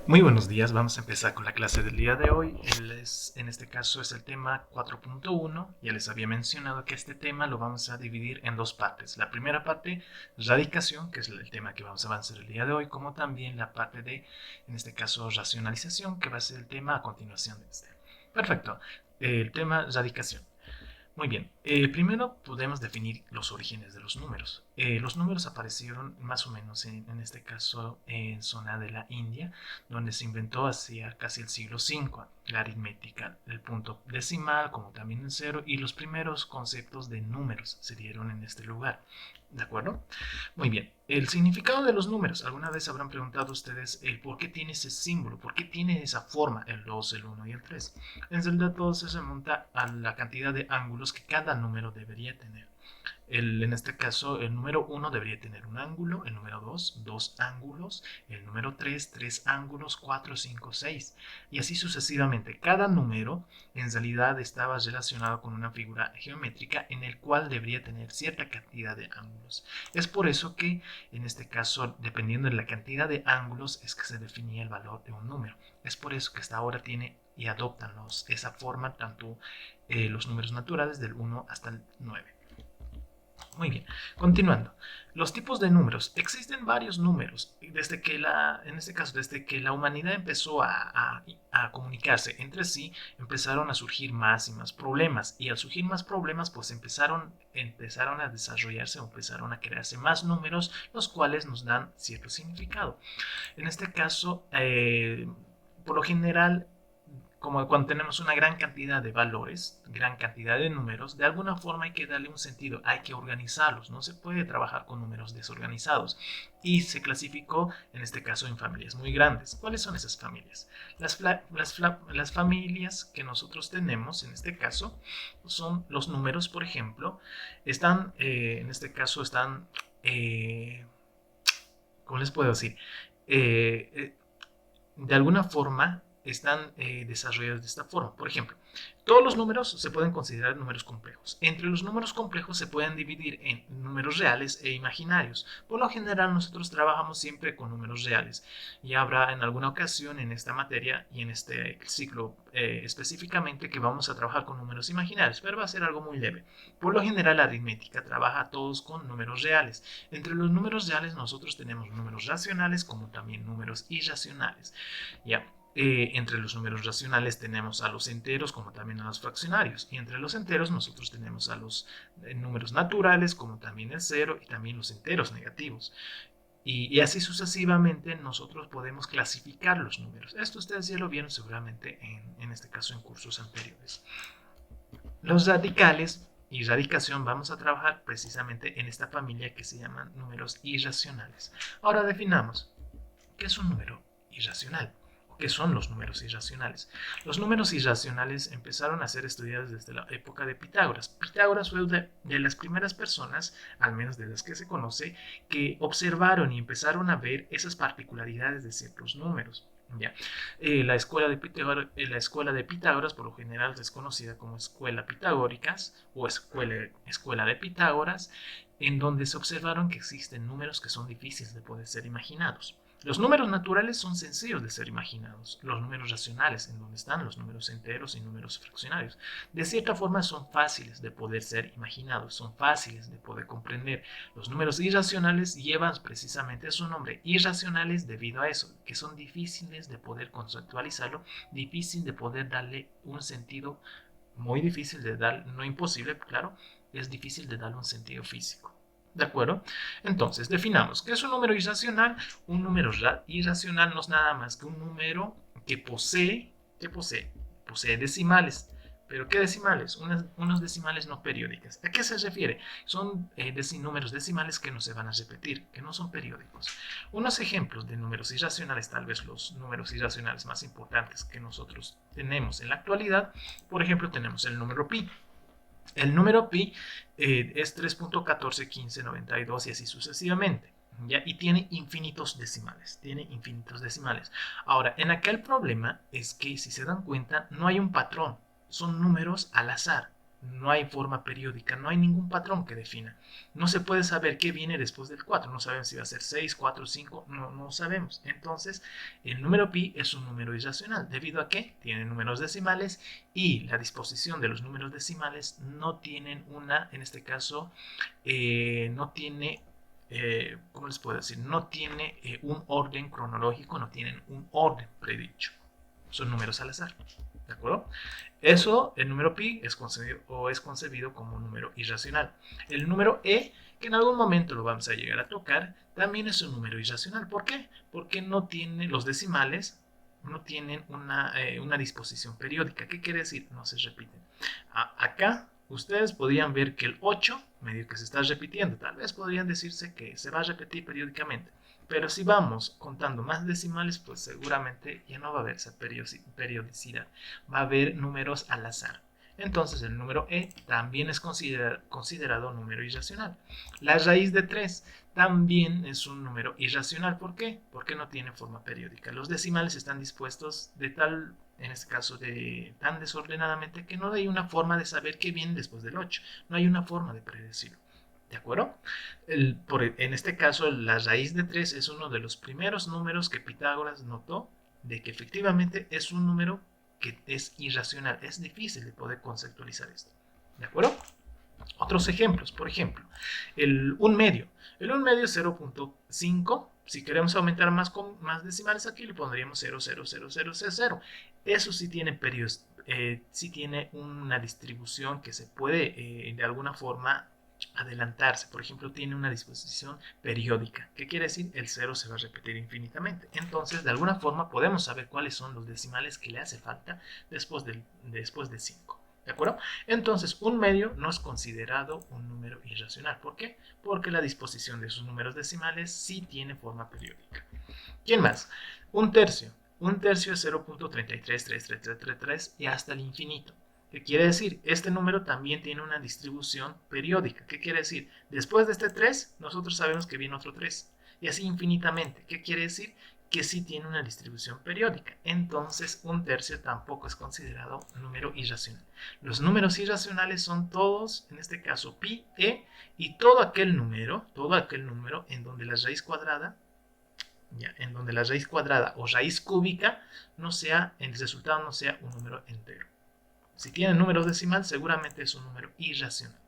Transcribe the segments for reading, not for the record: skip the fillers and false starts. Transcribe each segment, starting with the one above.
Muy buenos días, vamos a empezar con la clase del día de hoy. En este caso es el tema 4.1. Ya les había mencionado que este tema lo vamos a dividir en dos partes. La primera parte, radicación, que es el tema que vamos a avanzar el día de hoy, como también la parte de, en este caso, racionalización, que va a ser el tema a continuación de este. Perfecto, el tema radicación. Muy bien, primero podemos definir los orígenes de los números. Los números aparecieron más o menos en este caso en zona de la India, donde se inventó hacia casi el siglo V la aritmética, el punto decimal, como también el cero, y los primeros conceptos de números se dieron en este lugar. ¿De acuerdo? Muy bien. El significado de los números. ¿Alguna vez habrán preguntado ustedes el por qué tiene ese símbolo? ¿Por qué tiene esa forma el 2, el 1 y el 3? En realidad todo se remonta a la cantidad de ángulos que cada número debería tener. En este caso, el número 1 debería tener un ángulo, el número 2, dos ángulos, el número 3, tres ángulos, 4, 5, 6, y así sucesivamente. Cada número en realidad estaba relacionado con una figura geométrica en el cual debería tener cierta cantidad de ángulos. Es por eso que, en este caso, dependiendo de la cantidad de ángulos, es que se definía el valor de un número. Es por eso que hasta ahora tiene y adoptan esa forma tanto los números naturales del 1 hasta el 9. Muy bien, continuando. Los tipos de números. Existen varios números. Desde que en este caso, desde que la humanidad empezó a comunicarse entre sí, empezaron a surgir más y más problemas. Y al surgir más problemas, pues empezaron a desarrollarse o empezaron a crearse más números, los cuales nos dan cierto significado. En este caso, por lo general, como cuando tenemos una gran cantidad de valores, gran cantidad de números, de alguna forma hay que darle un sentido, hay que organizarlos, no se puede trabajar con números desorganizados. Y se clasificó, en este caso, en familias muy grandes. ¿Cuáles son esas familias? Las familias que nosotros tenemos, en este caso, son los números, por ejemplo, están, en este caso, ¿cómo les puedo decir? Eh, eh, de alguna forma están desarrollados de esta forma. Por ejemplo, todos los números se pueden considerar números complejos. Entre los números complejos se pueden dividir en números reales e imaginarios. Por lo general nosotros trabajamos siempre con números reales. Y habrá en alguna ocasión en esta materia y en este ciclo específicamente que vamos a trabajar con números imaginarios, pero va a ser algo muy leve. Por lo general la aritmética trabaja todos con números reales. Entre los números reales nosotros tenemos números racionales como también números irracionales. ¿Ya? Entre los números racionales tenemos a los enteros como también a los fraccionarios. Y entre los enteros nosotros tenemos a los números naturales como también el cero y también los enteros negativos. Y así sucesivamente nosotros podemos clasificar los números. Esto ustedes ya lo vieron seguramente en este caso en cursos anteriores. Los radicales y radicación vamos a trabajar precisamente en esta familia que se llaman números irracionales. Ahora definamos qué es un número irracional. ¿Qué son los números irracionales? Los números irracionales empezaron a ser estudiados desde la época de Pitágoras. Pitágoras fue de las primeras personas, al menos de las que se conoce, que observaron y empezaron a ver esas particularidades de ciertos números. ¿Ya? La escuela de Pitágoras por lo general es conocida como escuela pitagóricas o escuela de Pitágoras, en donde se observaron que existen números que son difíciles de poder ser imaginados. Los números naturales son sencillos de ser imaginados. Los números racionales, en donde están los números enteros y números fraccionarios, de cierta forma son fáciles de poder ser imaginados, son fáciles de poder comprender. Los números irracionales llevan precisamente su nombre, irracionales debido a eso, que son difíciles de poder conceptualizarlo, difícil de poder darle un sentido, muy difícil de dar, no imposible, claro, es difícil de darle un sentido físico. ¿De acuerdo? Entonces, definamos qué es un número irracional. Un número irracional no es nada más que un número que posee decimales. ¿Pero qué decimales? Unos decimales no periódicas. ¿A qué se refiere? Son números decimales que no se van a repetir, que no son periódicos. Unos ejemplos de números irracionales, tal vez los números irracionales más importantes que nosotros tenemos en la actualidad, por ejemplo, tenemos el número pi. El número pi es 3.141592 y así sucesivamente. ¿Ya? Y tiene infinitos decimales. Tiene infinitos decimales. Ahora, en aquel problema es que, si se dan cuenta, no hay un patrón. Son números al azar. No hay forma periódica, no hay ningún patrón que defina. No se puede saber qué viene después del 4. No sabemos si va a ser 6, 4, 5. No sabemos. Entonces, el número pi es un número irracional. ¿Debido a qué? Tiene números decimales y la disposición de los números decimales no tienen en este caso, no tiene, ¿cómo les puedo decir? No tiene un orden cronológico, no tienen un orden predicho. Son números al azar. ¿De acuerdo? Eso, el número pi es concebido como un número irracional. El número e, que en algún momento lo vamos a llegar a tocar, también es un número irracional. ¿Por qué? Porque no tiene los decimales, no tienen una disposición periódica. ¿Qué quiere decir? No se repiten. Acá ustedes podrían ver que el 8 medio que se está repitiendo. Tal vez podrían decirse que se va a repetir periódicamente. Pero si vamos contando más decimales, pues seguramente ya no va a haber esa periodicidad. Va a haber números al azar. Entonces el número e también es considerado número irracional. La raíz de 3 también es un número irracional. ¿Por qué? Porque no tiene forma periódica. Los decimales están dispuestos de tal, en este caso, tan desordenadamente que no hay una forma de saber qué viene después del 8. No hay una forma de predecirlo. ¿De acuerdo? En este caso, la raíz de 3 es uno de los primeros números que Pitágoras notó de que efectivamente es un número que es irracional. Es difícil de poder conceptualizar esto. ¿De acuerdo? Otros ejemplos, por ejemplo, el 1 medio. El 1 medio es 0.5. Si queremos aumentar más decimales aquí, le pondríamos 0,00000. Eso sí tiene sí tiene una distribución que se puede de alguna forma adelantarse. Por ejemplo, tiene una disposición periódica. ¿Qué quiere decir? El 0 se va a repetir infinitamente. Entonces, de alguna forma podemos saber cuáles son los decimales que le hace falta después de 5. ¿De acuerdo? Entonces, un medio no es considerado un número irracional. ¿Por qué? Porque la disposición de sus números decimales sí tiene forma periódica. ¿Quién más? Un tercio. Un tercio es 0.333333 y hasta el infinito. ¿Qué quiere decir? Este número también tiene una distribución periódica. ¿Qué quiere decir? Después de este 3, nosotros sabemos que viene otro 3. Y así infinitamente. ¿Qué quiere decir? Que sí tiene una distribución periódica. Entonces, un tercio tampoco es considerado un número irracional. Los números irracionales son todos, en este caso, pi, e, y todo aquel número en donde la raíz cuadrada o raíz cúbica el resultado no sea un número entero. Si tiene números decimales, seguramente es un número irracional.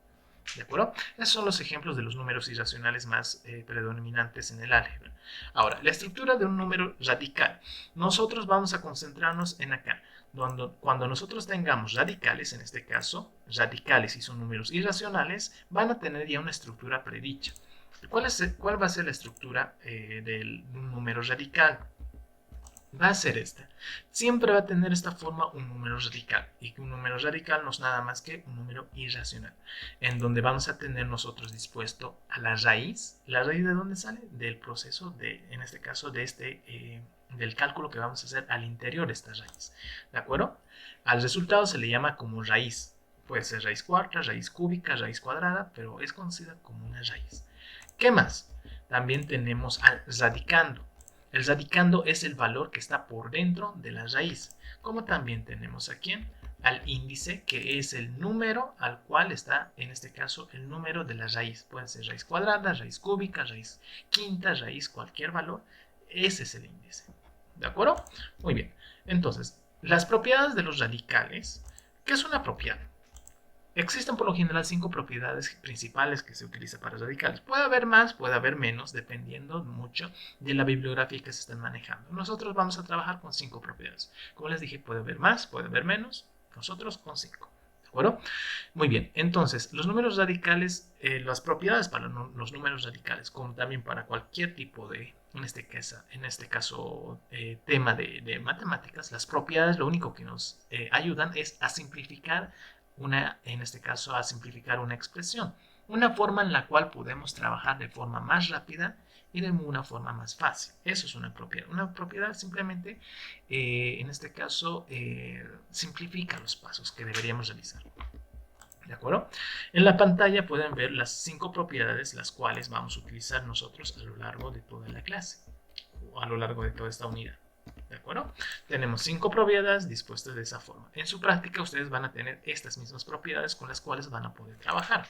¿De acuerdo? Esos son los ejemplos de los números irracionales más predominantes en el álgebra. Ahora, la estructura de un número radical. Nosotros vamos a concentrarnos en acá. Cuando nosotros tengamos radicales, en este caso, radicales y son números irracionales, van a tener ya una estructura predicha. ¿Cuál va a ser la estructura de un número radical? Va a ser esta. Siempre va a tener esta forma un número radical. Y un número radical no es nada más que un número irracional. En donde vamos a tener nosotros dispuesto a la raíz. ¿La raíz de dónde sale? Del proceso en este caso, del cálculo que vamos a hacer al interior de esta raíz. ¿De acuerdo? Al resultado se le llama como raíz. Puede ser raíz cuarta, raíz cúbica, raíz cuadrada, pero es conocida como una raíz. ¿Qué más? También tenemos al radicando. El radicando es el valor que está por dentro de la raíz. Como también tenemos aquí al índice, que es el número al cual está, en este caso, el número de la raíz. Puede ser raíz cuadrada, raíz cúbica, raíz quinta, raíz cualquier valor. Ese es el índice. ¿De acuerdo? Muy bien. Entonces, las propiedades de los radicales. ¿Qué es una propiedad? Existen por lo general 5 propiedades principales que se utilizan para radicales. Puede haber más, puede haber menos, dependiendo mucho de la bibliografía que se estén manejando. Nosotros vamos a trabajar con 5 propiedades. Como les dije, puede haber más, puede haber menos. Nosotros con 5. ¿De acuerdo? Muy bien. Entonces, los números radicales, las propiedades para los números radicales, como también para cualquier tipo de, en este caso, tema de matemáticas, las propiedades lo único que nos ayudan es a simplificar en este caso, a simplificar una expresión. Una forma en la cual podemos trabajar de forma más rápida y de una forma más fácil. Eso es una propiedad. Una propiedad simplemente, en este caso, simplifica los pasos que deberíamos realizar. ¿De acuerdo? En la pantalla pueden ver las 5 propiedades las cuales vamos a utilizar nosotros a lo largo de toda la clase o a lo largo de toda esta unidad. ¿De acuerdo? Tenemos 5 propiedades dispuestas de esa forma. En su práctica ustedes van a tener estas mismas propiedades con las cuales van a poder trabajar.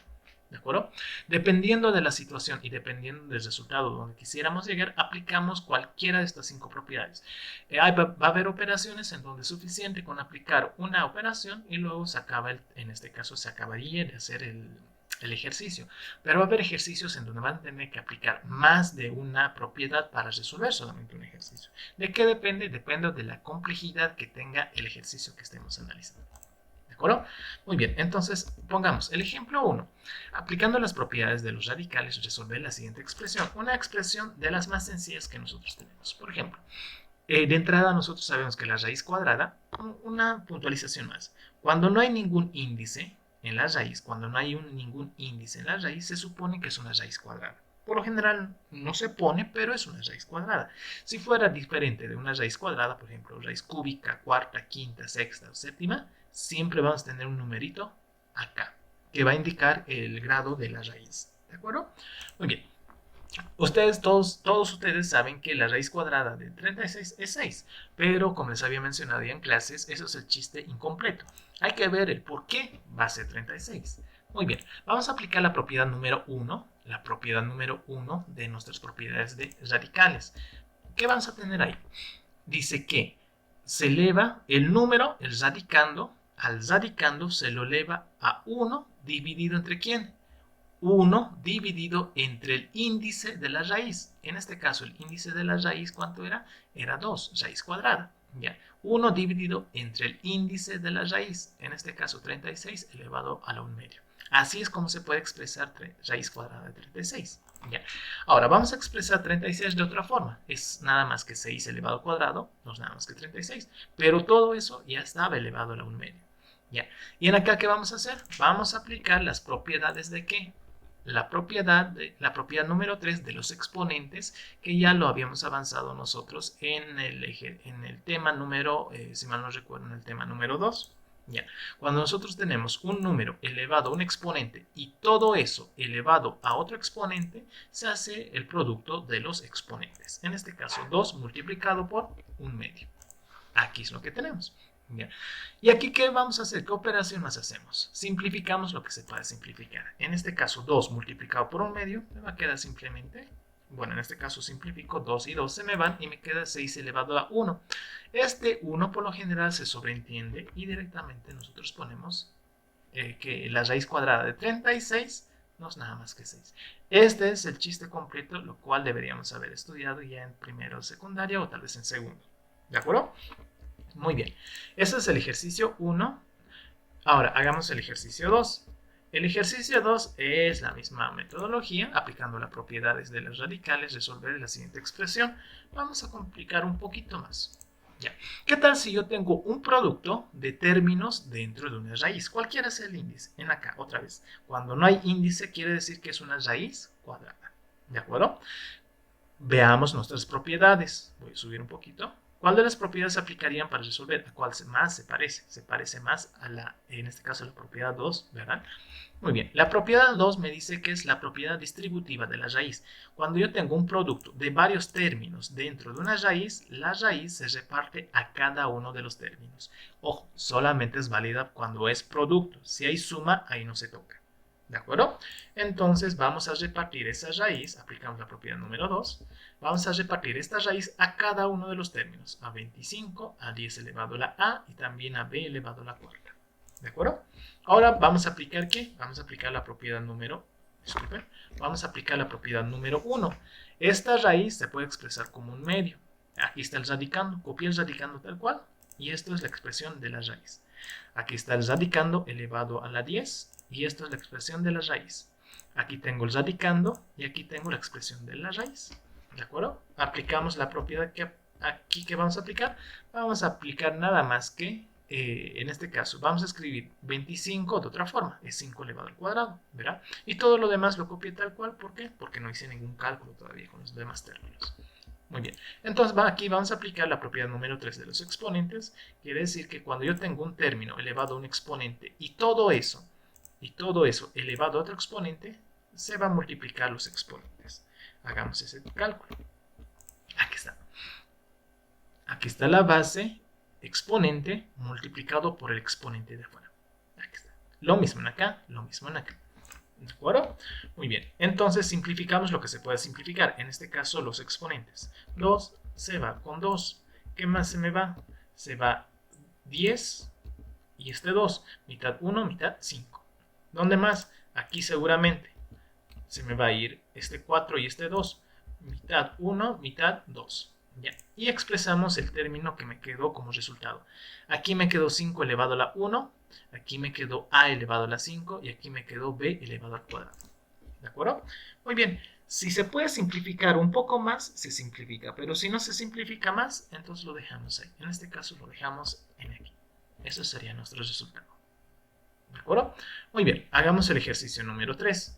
¿De acuerdo? Dependiendo de la situación y dependiendo del resultado donde quisiéramos llegar, aplicamos cualquiera de estas 5 propiedades. Va a haber operaciones en donde es suficiente con aplicar una operación y luego se acaba, en este caso se acabaría de hacer el ejercicio. Pero va a haber ejercicios en donde van a tener que aplicar más de una propiedad para resolver solamente un ejercicio. ¿De qué depende? Depende de la complejidad que tenga el ejercicio que estemos analizando. ¿De acuerdo? Muy bien, entonces pongamos el ejemplo 1. Aplicando las propiedades de los radicales, resolver la siguiente expresión. Una expresión de las más sencillas que nosotros tenemos. Por ejemplo, de entrada nosotros sabemos que la raíz cuadrada, una puntualización más, cuando no hay ningún índice en la raíz, cuando no hay ningún índice en la raíz, se supone que es una raíz cuadrada. Por lo general no se pone, pero es una raíz cuadrada. Si fuera diferente de una raíz cuadrada, por ejemplo, raíz cúbica, cuarta, quinta, sexta o séptima, siempre vamos a tener un numerito acá, que va a indicar el grado de la raíz. ¿De acuerdo? Muy bien. Todos ustedes saben que la raíz cuadrada de 36 es 6, pero como les había mencionado ya en clases, eso es el chiste incompleto. Hay que ver el por qué va a ser 36. Muy bien, vamos a aplicar la propiedad número 1, la propiedad número 1 de nuestras propiedades de radicales. ¿Qué vamos a tener ahí? Dice que se eleva el número, el radicando, al radicando se lo eleva a 1 dividido entre ¿quién? 1 dividido entre el índice de la raíz. En este caso, el índice de la raíz, ¿cuánto era? Era 2, raíz cuadrada. ¿Ya? 1 dividido entre el índice de la raíz. En este caso, 36 elevado a la 1 medio. Así es como se puede expresar raíz cuadrada de 36. ¿Ya? Ahora, vamos a expresar 36 de otra forma. Es nada más que 6 elevado al cuadrado, no es nada más que 36. Pero todo eso ya estaba elevado a la 1 medio. ¿Ya? Y en acá, ¿qué vamos a hacer? Vamos a aplicar las propiedades de ¿qué? La propiedad número 3 de los exponentes, que ya lo habíamos avanzado nosotros en el tema número, si mal no recuerdo, en el tema número 2. Ya. Cuando nosotros tenemos un número elevado a un exponente y todo eso elevado a otro exponente, se hace el producto de los exponentes. En este caso, 2 multiplicado por 1 medio. Aquí es lo que tenemos. ¿Ya? Y aquí, ¿qué vamos a hacer? ¿Qué operación más hacemos? Simplificamos lo que se puede simplificar. En este caso, 2 multiplicado por 1 medio, me va a quedar simplemente, bueno, en este caso simplifico, 2 y 2 se me van y me queda 6 elevado a 1. Este 1 por lo general se sobreentiende y directamente nosotros ponemos que la raíz cuadrada de 36 no es nada más que 6. Este es el chiste completo, lo cual deberíamos haber estudiado ya en primero o secundaria o tal vez en segundo. ¿De acuerdo? Muy bien, ese es el ejercicio 1. Ahora, hagamos el ejercicio 2. El ejercicio 2 es la misma metodología, aplicando las propiedades de los radicales, resolver la siguiente expresión. Vamos a complicar un poquito más. Ya. ¿Qué tal si yo tengo un producto de términos dentro de una raíz? Cualquiera sea el índice. En acá, otra vez. Cuando no hay índice, quiere decir que es una raíz cuadrada. ¿De acuerdo? Veamos nuestras propiedades. Voy a subir un poquito. ¿Cuál de las propiedades se aplicarían para resolver? ¿A cuál más se parece? Se parece más a en este caso, la propiedad 2, ¿verdad? Muy bien, la propiedad 2 me dice que es la propiedad distributiva de la raíz. Cuando yo tengo un producto de varios términos dentro de una raíz, la raíz se reparte a cada uno de los términos. Ojo, solamente es válida cuando es producto. Si hay suma, ahí no se toca. ¿De acuerdo? Entonces vamos a repartir esa raíz, aplicamos la propiedad número 2, vamos a repartir esta raíz a cada uno de los términos, a 25, a 10 elevado a la a y también a b elevado a la cuarta. ¿De acuerdo? Ahora vamos a aplicar ¿qué? Vamos a aplicar la propiedad número, disculpen, vamos a aplicar la propiedad número 1. Esta raíz se puede expresar como un medio. Aquí está el radicando, copié el radicando tal cual, y esto es la expresión de la raíz. Aquí está el radicando elevado a la 10, y esto es la expresión de la raíz. Aquí tengo el radicando y aquí tengo la expresión de la raíz. ¿De acuerdo? Aplicamos la propiedad que aquí que vamos a aplicar. Vamos a aplicar nada más que, en este caso, vamos a escribir 25 de otra forma. Es 5 elevado al cuadrado, ¿verdad? Y todo lo demás lo copié tal cual. ¿Por qué? Porque no hice ningún cálculo todavía con los demás términos. Muy bien, entonces aquí vamos a aplicar la propiedad número 3 de los exponentes. Quiere decir que cuando yo tengo un término elevado a un exponente y todo eso elevado a otro exponente, se va a multiplicar los exponentes. Hagamos ese cálculo. Aquí está. Aquí está la base exponente multiplicado por el exponente de afuera. Aquí está. Lo mismo en acá, lo mismo en acá. ¿De acuerdo? Muy bien. Entonces simplificamos lo que se puede simplificar. En este caso los exponentes. 2 se va con 2. ¿Qué más se me va? Se va 10 y este 2. Mitad 1, mitad 5. ¿Dónde más? Aquí seguramente se me va a ir este 4 y este 2. Mitad 1, mitad 2. Ya. Y expresamos el término que me quedó como resultado. Aquí me quedó 5 elevado a la 1, aquí me quedó a elevado a la 5 y aquí me quedó b elevado al cuadrado. ¿De acuerdo? Muy bien. Si se puede simplificar un poco más, se simplifica. Pero si no se simplifica más, entonces lo dejamos ahí. En este caso lo dejamos en aquí. Eso sería nuestro resultado. ¿De acuerdo? Muy bien. Hagamos el ejercicio número 3.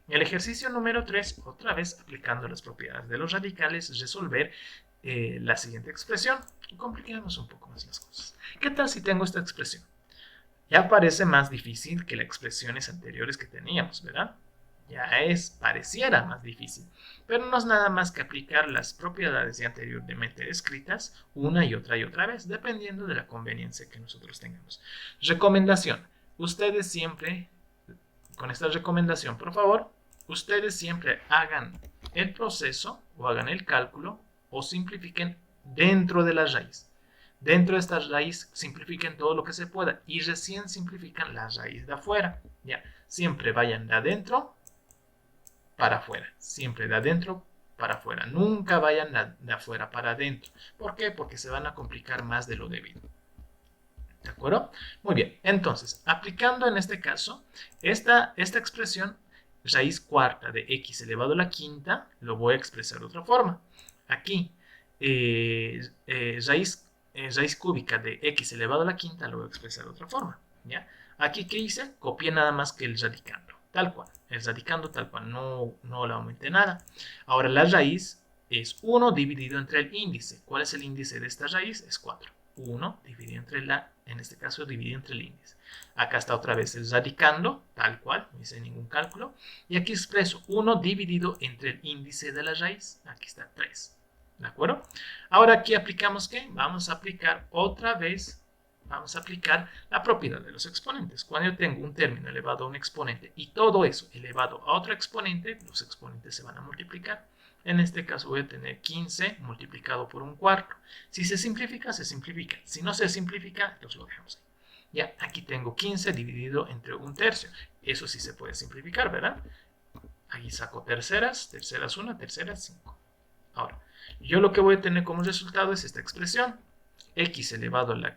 El ejercicio número 3, otra vez aplicando las propiedades de los radicales, resolver la siguiente expresión. Compliquemos un poco más las cosas. ¿Qué tal si tengo esta expresión? Ya parece más difícil que las expresiones anteriores que teníamos, ¿verdad? Pareciera más difícil, pero no es nada más que aplicar las propiedades de anteriormente escritas una y otra vez, dependiendo de la conveniencia que nosotros tengamos. Recomendación. Ustedes siempre, con esta recomendación, por favor, ustedes siempre hagan el proceso o hagan el cálculo o simplifiquen dentro de la raíz. Dentro de esta raíz simplifiquen todo lo que se pueda y recién simplifican la raíz de afuera. Ya, siempre vayan de adentro para afuera, siempre de adentro para afuera, nunca vayan de afuera para adentro. ¿Por qué? Porque se van a complicar más de lo debido. ¿De acuerdo? Muy bien, entonces, aplicando en este caso esta expresión, raíz cuarta de x elevado a la quinta, lo voy a expresar de otra forma. Aquí, raíz cúbica de x elevado a la quinta, lo voy a expresar de otra forma. ¿Ya? Aquí, ¿qué hice? Copié nada más que el radicando, tal cual. El radicando tal cual, no le aumenté nada. Ahora, la raíz es 1 dividido entre el índice. ¿Cuál es el índice de esta raíz? Es 4. 1 dividido entre en este caso dividido entre el índice. Acá está otra vez el radicando, tal cual, no hice ningún cálculo. Y aquí expreso 1 dividido entre el índice de la raíz. Aquí está 3. ¿De acuerdo? Ahora aquí aplicamos ¿qué? Vamos a aplicar otra vez, vamos a aplicar la propiedad de los exponentes. Cuando yo tengo un término elevado a un exponente y todo eso elevado a otro exponente, los exponentes se van a multiplicar. En este caso voy a tener 15 multiplicado por un cuarto. Si se simplifica, se simplifica. Si no se simplifica, entonces lo dejamos ahí. Ya, aquí tengo 15 dividido entre un tercio. Eso sí se puede simplificar, ¿verdad? Aquí saco terceras, terceras 1, terceras 5. Ahora, yo lo que voy a tener como resultado es esta expresión. X elevado a la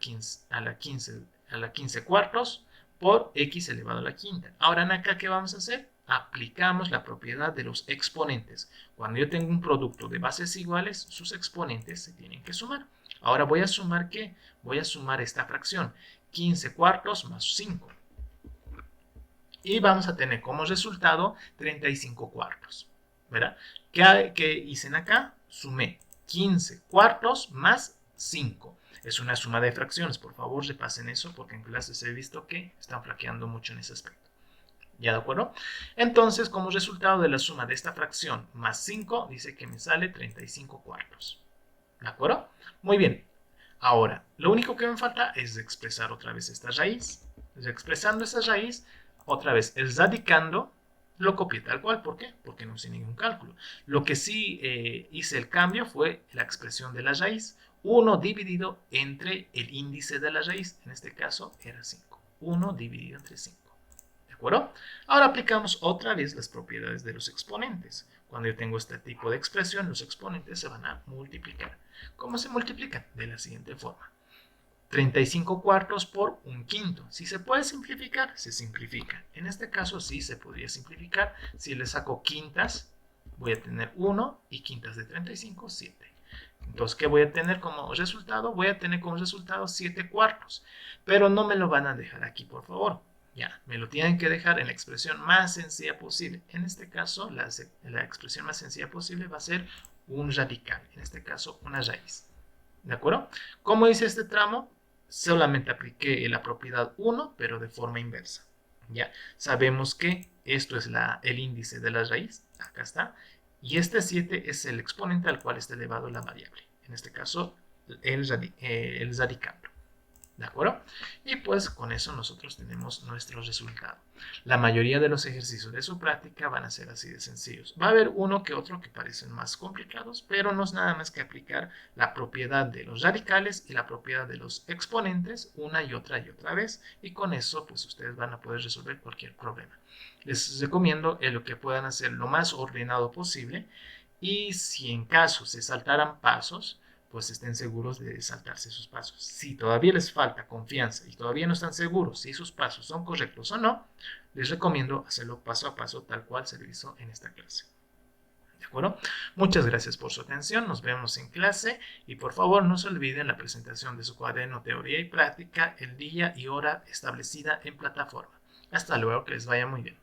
15 cuartos por x elevado a la quinta. Ahora, en acá, ¿qué vamos a hacer? Aplicamos la propiedad de los exponentes. Cuando yo tengo un producto de bases iguales, sus exponentes se tienen que sumar. Ahora voy a sumar ¿qué? Voy a sumar esta fracción, 15 cuartos más 5. Y vamos a tener como resultado 35 cuartos. ¿Verdad? ¿Qué hice en acá? Sumé 15 cuartos más 5. Es una suma de fracciones. Por favor, repasen eso porque en clases he visto que están flaqueando mucho en ese aspecto. ¿Ya de acuerdo? Entonces, como resultado de la suma de esta fracción más 5, dice que me sale 35 cuartos. ¿De acuerdo? Muy bien. Ahora, lo único que me falta es expresar otra vez esta raíz. Expresando esta raíz, otra vez el radicando, lo copié tal cual. ¿Por qué? Porque no hice ningún cálculo. Lo que sí hice el cambio fue la expresión de la raíz. 1 dividido entre el índice de la raíz. En este caso era 5. 1 dividido entre 5. ¿De acuerdo? Ahora aplicamos otra vez las propiedades de los exponentes. Cuando yo tengo este tipo de expresión, los exponentes se van a multiplicar. ¿Cómo se multiplican? De la siguiente forma. 35 cuartos por un quinto. Si se puede simplificar, se simplifica. En este caso sí se podría simplificar. Si le saco quintas, voy a tener 1 y quintas de 35, 7. Entonces, ¿qué voy a tener como resultado? Voy a tener como resultado 7 cuartos. Pero no me lo van a dejar aquí, por favor. Ya, me lo tienen que dejar en la expresión más sencilla posible. En este caso, la expresión más sencilla posible va a ser un radical. En este caso, una raíz. ¿De acuerdo? ¿Cómo hice este tramo? Solamente apliqué la propiedad 1, pero de forma inversa. Ya, sabemos que esto es el índice de la raíz. Acá está. Y este 7 es el exponente al cual está elevado la variable. En este caso, el radicando. ¿De acuerdo? Y pues con eso nosotros tenemos nuestro resultado. La mayoría de los ejercicios de su práctica van a ser así de sencillos. Va a haber uno que otro que parecen más complicados, pero no es nada más que aplicar la propiedad de los radicales y la propiedad de los exponentes una y otra vez. Y con eso pues ustedes van a poder resolver cualquier problema. Les recomiendo lo que puedan hacer lo más ordenado posible y si en caso se saltaran pasos, pues estén seguros de saltarse sus pasos. Si todavía les falta confianza y todavía no están seguros si sus pasos son correctos o no, les recomiendo hacerlo paso a paso tal cual se lo hizo en esta clase. ¿De acuerdo? Muchas gracias por su atención, nos vemos en clase y por favor no se olviden la presentación de su cuaderno teoría y práctica, el día y hora establecida en plataforma. Hasta luego, que les vaya muy bien.